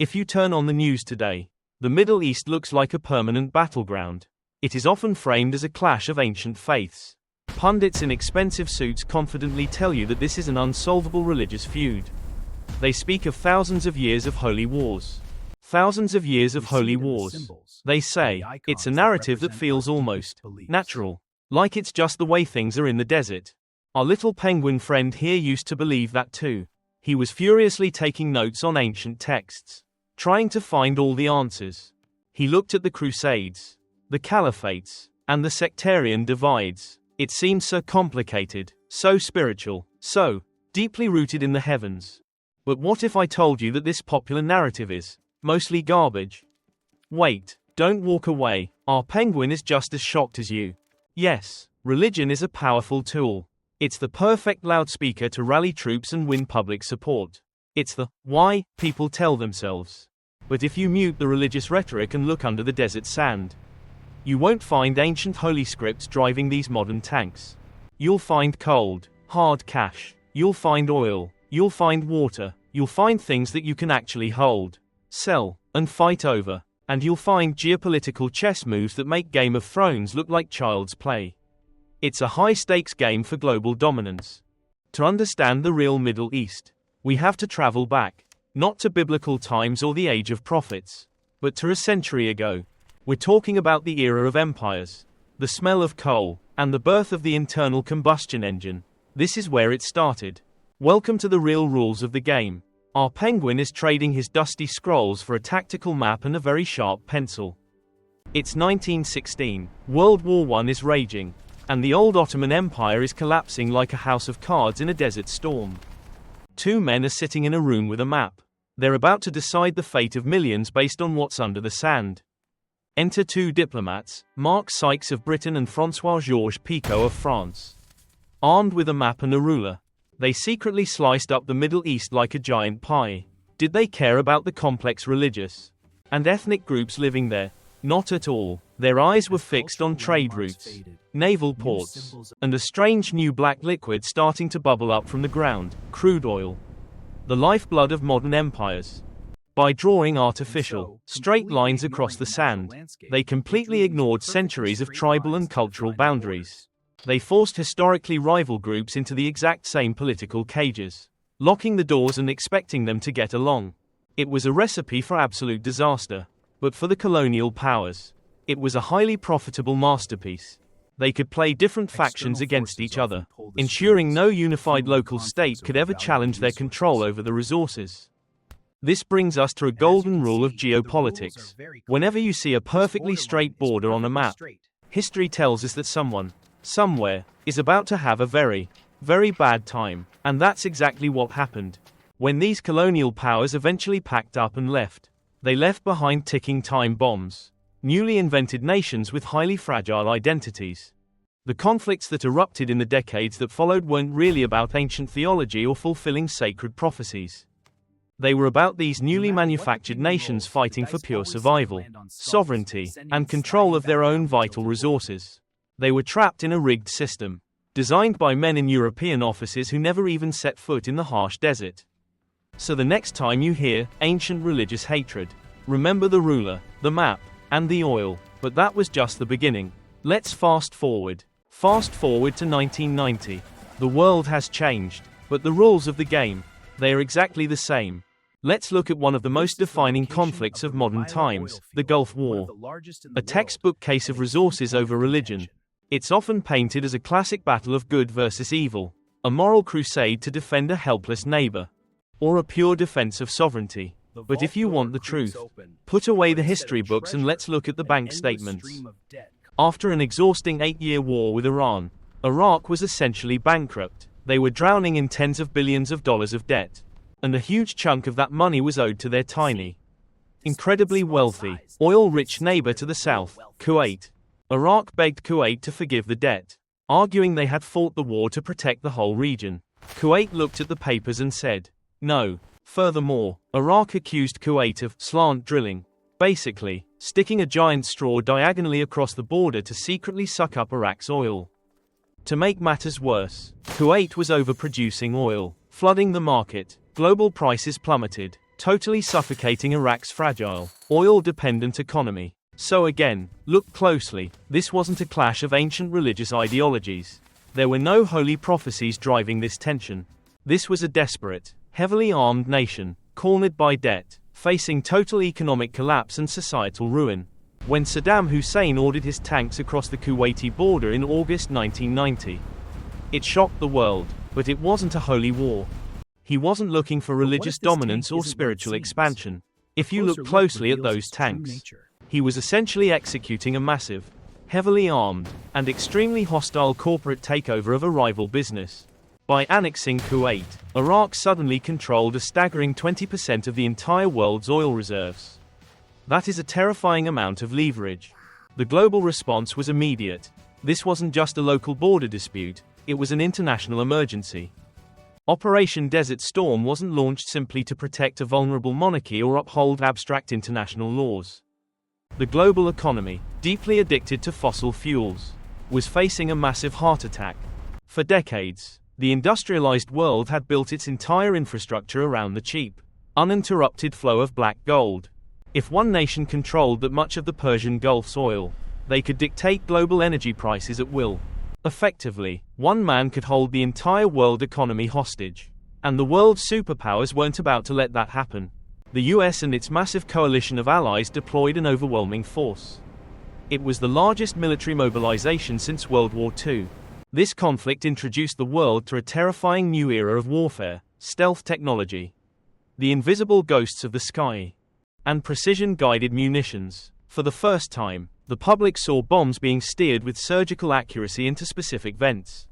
If you turn on the news today, the Middle East looks like a permanent battleground. It is often framed as a clash of ancient faiths. Pundits in expensive suits confidently tell you that this is an unsolvable religious feud. They speak of thousands of years of holy wars. Thousands of years of holy wars. They say, it's a narrative that feels almost natural. Like it's just the way things are in the desert. Our little penguin friend here used to believe that too. He was furiously taking notes on ancient texts, trying to find all the answers. He looked at the Crusades, the Caliphates, and the sectarian divides. It seemed so complicated, so spiritual, so deeply rooted in the heavens. But what if I told you that this popular narrative is mostly garbage? Wait, don't walk away. Our penguin is just as shocked as you. Yes, religion is a powerful tool. It's the perfect loudspeaker to rally troops and win public support. It's the why people tell themselves. But if you mute the religious rhetoric and look under the desert sand, you won't find ancient holy scripts driving these modern tanks. You'll find cold, hard cash. You'll find oil. You'll find water. You'll find things that you can actually hold, sell, and fight over. And you'll find geopolitical chess moves that make Game of Thrones look like child's play. It's a high-stakes game for global dominance. To understand the real Middle East, we have to travel back, not to biblical times or the age of prophets, but to a century ago. We're talking about the era of empires, the smell of coal, and the birth of the internal combustion engine. This is where it started. Welcome to the real rules of the game. Our penguin is trading his dusty scrolls for a tactical map and a very sharp pencil. It's 1916, World War I is raging, and the old Ottoman Empire is collapsing like a house of cards in a desert storm. Two men are sitting in a room with a map. They're about to decide the fate of millions based on what's under the sand. Enter two diplomats, Mark Sykes of Britain and François-Georges Picot of France. Armed with a map and a ruler, they secretly sliced up the Middle East like a giant pie. Did they care about the complex religious and ethnic groups living there? Not at all. Their eyes were fixed on trade routes, naval ports, and a strange new black liquid starting to bubble up from the ground, crude oil. The lifeblood of modern empires. By drawing artificial, straight lines across the sand, they completely ignored centuries of tribal and cultural boundaries. They forced historically rival groups into the exact same political cages, locking the doors and expecting them to get along. It was a recipe for absolute disaster. But for the colonial powers, it was a highly profitable masterpiece. They could play different factions against each other, ensuring no unified local state could ever challenge their control over the resources. This brings us to a golden rule of geopolitics. Whenever you see a perfectly straight border on a map, history tells us that someone, somewhere, is about to have a very, very bad time. And that's exactly what happened. When these colonial powers eventually packed up and left, they left behind ticking time bombs, newly invented nations with highly fragile identities. The conflicts that erupted in the decades that followed weren't really about ancient theology or fulfilling sacred prophecies. They were about these newly manufactured nations fighting for pure survival, sovereignty, and control of their own vital resources. They were trapped in a rigged system, designed by men in European offices who never even set foot in the harsh desert. So the next time you hear ancient religious hatred, remember the ruler, the map, and the oil. But that was just the beginning. Let's fast forward. Fast forward to 1990. The world has changed, but the rules of the game, they are exactly the same. Let's look at one of the most defining conflicts of modern times, the Gulf War. A textbook case of resources over religion. It's often painted as a classic battle of good versus evil, a moral crusade to defend a helpless neighbor, or a pure defense of sovereignty. But if you want the truth, put away the history books and let's look at the bank statements. After an exhausting 8-year war with Iran, Iraq was essentially bankrupt. They were drowning in tens of billions of dollars of debt, and a huge chunk of that money was owed to their tiny, incredibly wealthy, oil-rich neighbor to the south, Kuwait. Iraq begged Kuwait to forgive the debt, arguing they had fought the war to protect the whole region. Kuwait looked at the papers and said, no. Furthermore, Iraq accused Kuwait of slant drilling, basically, sticking a giant straw diagonally across the border to secretly suck up Iraq's oil. To make matters worse, Kuwait was overproducing oil, flooding the market. Global prices plummeted. totally suffocating Iraq's fragile, oil-dependent economy. So again, look closely, this wasn't a clash of ancient religious ideologies. There were no holy prophecies driving this tension. This was a desperate, heavily armed nation, cornered by debt, facing total economic collapse and societal ruin. When Saddam Hussein ordered his tanks across the Kuwaiti border in August 1990, it shocked the world, but it wasn't a holy war. He wasn't looking for religious dominance or spiritual expansion. If you look closely at those tanks, he was essentially executing a massive, heavily armed, and extremely hostile corporate takeover of a rival business. By annexing Kuwait, Iraq suddenly controlled a staggering 20% of the entire world's oil reserves. That is a terrifying amount of leverage. The global response was immediate. This wasn't just a local border dispute, it was an international emergency. Operation Desert Storm wasn't launched simply to protect a vulnerable monarchy or uphold abstract international laws. The global economy, deeply addicted to fossil fuels, was facing a massive heart attack. For decades, the industrialized world had built its entire infrastructure around the cheap, uninterrupted flow of black gold. If one nation controlled that much of the Persian Gulf's oil, they could dictate global energy prices at will. Effectively, one man could hold the entire world economy hostage. And the world's superpowers weren't about to let that happen. The US and its massive coalition of allies deployed an overwhelming force. It was the largest military mobilization since World War II. This conflict introduced the world to a terrifying new era of warfare, stealth technology, the invisible ghosts of the sky, and precision-guided munitions. For the first time, the public saw bombs being steered with surgical accuracy into specific vents.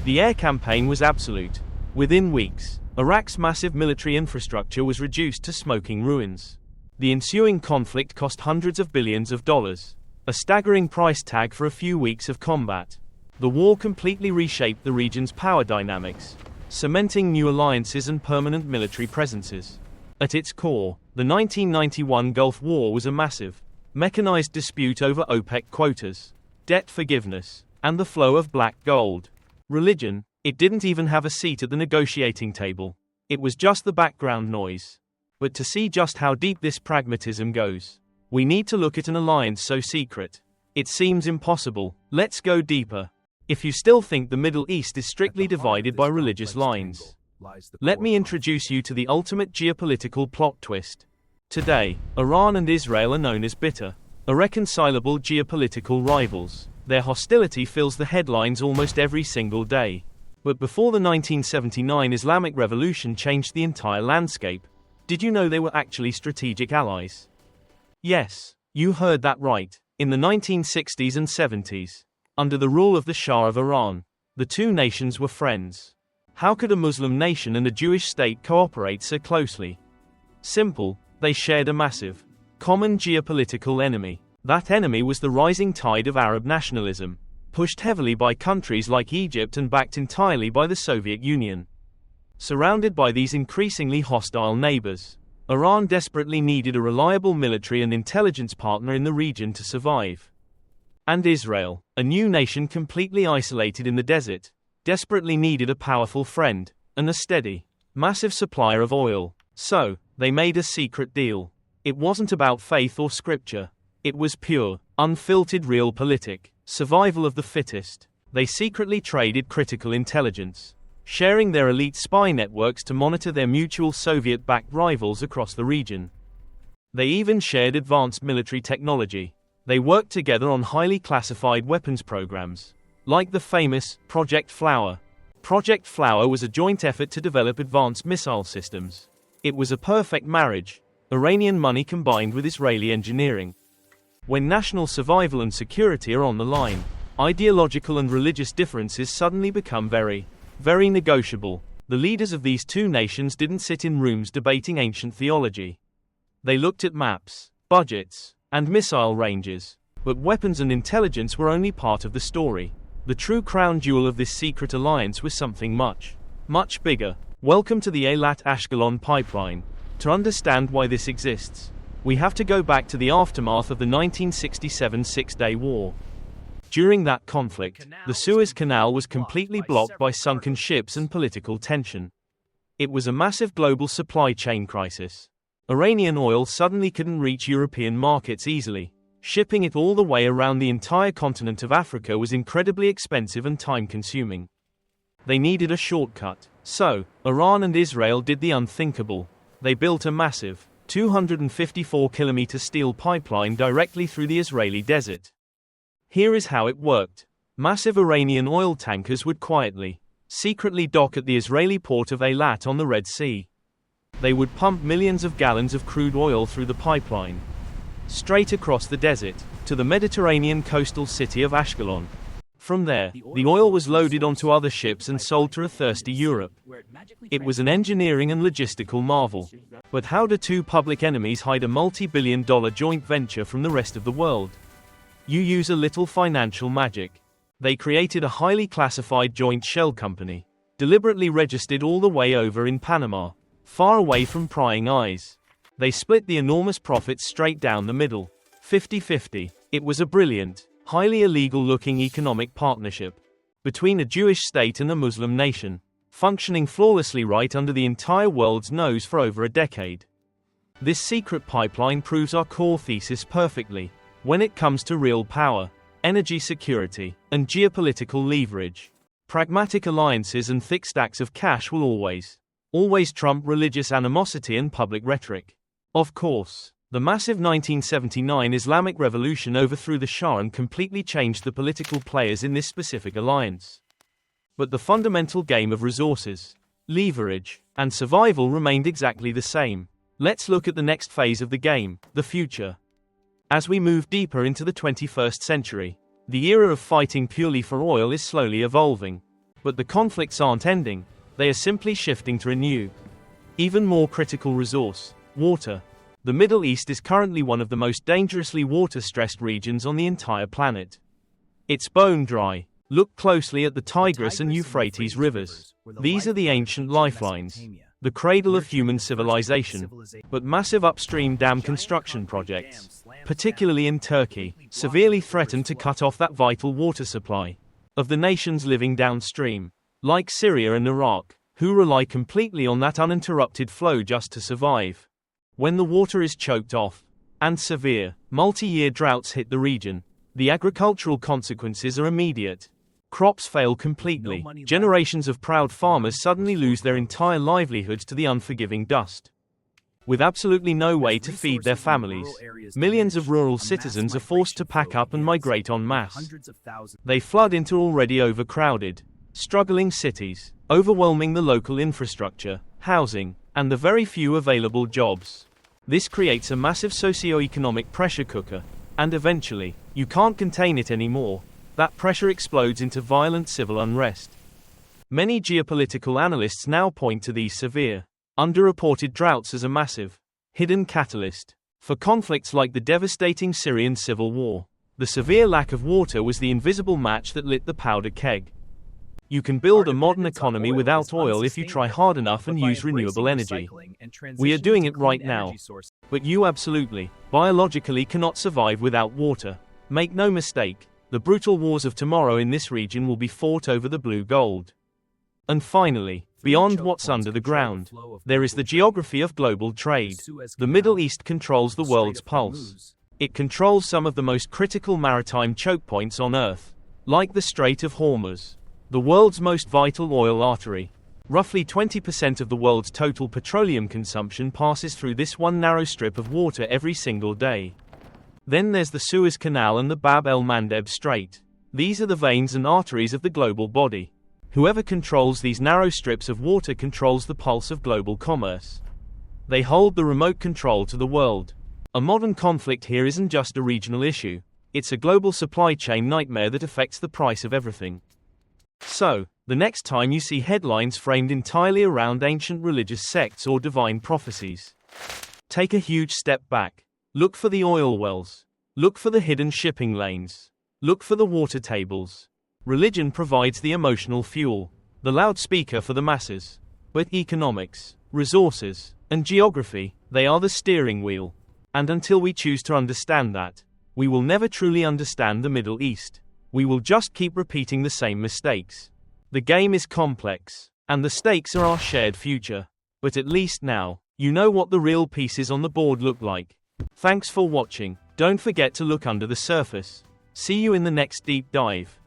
The air campaign was absolute. Within weeks, Iraq's massive military infrastructure was reduced to smoking ruins. The ensuing conflict cost hundreds of billions of dollars, a staggering price tag for a few weeks of combat. The war completely reshaped the region's power dynamics, cementing new alliances and permanent military presences. At its core, the 1991 Gulf War was a massive, mechanized dispute over OPEC quotas, debt forgiveness, and the flow of black gold. Religion, it didn't even have a seat at the negotiating table. It was just the background noise. But to see just how deep this pragmatism goes, we need to look at an alliance so secret. It seems impossible. Let's go deeper. If you still think the Middle East is strictly divided by religious lines, let me introduce you to the ultimate geopolitical plot twist. Today, Iran and Israel are known as bitter, irreconcilable geopolitical rivals. Their hostility fills the headlines almost every single day. But before the 1979 Islamic Revolution changed the entire landscape, did you know they were actually strategic allies? Yes, you heard that right. In the 1960s and 70s, under the rule of the Shah of Iran, the two nations were friends. How could a Muslim nation and a Jewish state cooperate so closely? Simple. They shared a massive, common geopolitical enemy. That enemy was the rising tide of Arab nationalism, pushed heavily by countries like Egypt and backed entirely by the Soviet Union. Surrounded by these increasingly hostile neighbors, Iran desperately needed a reliable military and intelligence partner in the region to survive. And Israel, a new nation completely isolated in the desert, desperately needed a powerful friend, and a steady, massive supplier of oil. So, they made a secret deal. It wasn't about faith or scripture. It was pure, unfiltered realpolitik, survival of the fittest. They secretly traded critical intelligence, sharing their elite spy networks to monitor their mutual Soviet-backed rivals across the region. They even shared advanced military technology. They worked together on highly classified weapons programs, like the famous Project Flower. Project Flower was a joint effort to develop advanced missile systems. It was a perfect marriage, Iranian money combined with Israeli engineering. When national survival and security are on the line, ideological and religious differences suddenly become very, very negotiable. The leaders of these two nations didn't sit in rooms debating ancient theology. They looked at maps, budgets, and missile ranges. But weapons and intelligence were only part of the story. The true crown jewel of this secret alliance was something much, much bigger. Welcome to the Eilat-Ashkelon pipeline. To understand why this exists, we have to go back to the aftermath of the 1967 Six-Day War. During that conflict, the Suez Canal was completely blocked by sunken ships and political tension. It was a massive global supply chain crisis. Iranian oil suddenly couldn't reach European markets easily. Shipping it all the way around the entire continent of Africa was incredibly expensive and time-consuming. They needed a shortcut. So, Iran and Israel did the unthinkable. They built a massive, 254-kilometer steel pipeline directly through the Israeli desert. Here is how it worked. Massive Iranian oil tankers would quietly, secretly dock at the Israeli port of Eilat on the Red Sea. They would pump millions of gallons of crude oil through the pipeline, straight across the desert, to the Mediterranean coastal city of Ashkelon. From there, the oil was loaded onto other ships and sold to a thirsty Europe. It was an engineering and logistical marvel. But how do two public enemies hide a multi-billion-dollar joint venture from the rest of the world? You use a little financial magic. They created a highly classified joint shell company, deliberately registered all the way over in Panama, far away from prying eyes. They split the enormous profits straight down the middle, 50-50. It was a brilliant, highly illegal-looking economic partnership between a Jewish state and a Muslim nation, functioning flawlessly right under the entire world's nose for over a decade. This secret pipeline proves our core thesis perfectly. When it comes to real power, energy security, and geopolitical leverage, pragmatic alliances and thick stacks of cash will always trump religious animosity and public rhetoric. Of course, the massive 1979 Islamic Revolution overthrew the Shah and completely changed the political players in this specific alliance. But the fundamental game of resources, leverage, and survival remained exactly the same. Let's look at the next phase of the game, the future. As we move deeper into the 21st century, the era of fighting purely for oil is slowly evolving. But the conflicts aren't ending, they are simply shifting to a new, even more critical resource: water. The Middle East is currently one of the most dangerously water-stressed regions on the entire planet. It's bone dry. Look closely at the Tigris and Euphrates rivers. These are the ancient lifelines, the cradle of human civilization. But massive upstream dam construction projects, particularly in Turkey, severely threaten to cut off that vital water supply of the nations living downstream, like Syria and Iraq, who rely completely on that uninterrupted flow just to survive. When the water is choked off, and severe, multi-year droughts hit the region, the agricultural consequences are immediate. Crops fail completely. Generations of proud farmers suddenly lose their entire livelihoods to the unforgiving dust. With absolutely no way to feed their families, millions of rural citizens are forced to pack up and migrate en masse. They flood into already overcrowded, struggling cities, overwhelming the local infrastructure, housing, and the very few available jobs. This creates a massive socio-economic pressure cooker, and eventually, you can't contain it anymore. That pressure explodes into violent civil unrest. Many geopolitical analysts now point to these severe, underreported droughts as a massive, hidden catalyst for conflicts like the devastating Syrian civil war. The severe lack of water was the invisible match that lit the powder keg. You can build a modern economy without oil if you try hard enough and use renewable energy. We are doing it right now. But you absolutely, biologically cannot survive without water. Make no mistake, the brutal wars of tomorrow in this region will be fought over the blue gold. And finally, beyond what's under the ground, there is the geography of global trade. The Middle East controls the world's pulse. It controls some of the most critical maritime choke points on Earth, like the Strait of Hormuz, the world's most vital oil artery. Roughly 20% of the world's total petroleum consumption passes through this one narrow strip of water every single day. Then there's the Suez Canal and the Bab el-Mandeb Strait. These are the veins and arteries of the global body. Whoever controls these narrow strips of water controls the pulse of global commerce. They hold the remote control to the world. A modern conflict here isn't just a regional issue. It's a global supply chain nightmare that affects the price of everything. So, the next time you see headlines framed entirely around ancient religious sects or divine prophecies, take a huge step back. Look for the oil wells. Look for the hidden shipping lanes. Look for the water tables. Religion provides the emotional fuel, the loudspeaker for the masses. But economics, resources, and geography, they are the steering wheel. And until we choose to understand that, we will never truly understand the Middle East. We will just keep repeating the same mistakes. The game is complex, and the stakes are our shared future. But at least now, You know what the real pieces on the board look like. Thanks for watching. Don't forget to look under the surface. See you in the next deep dive.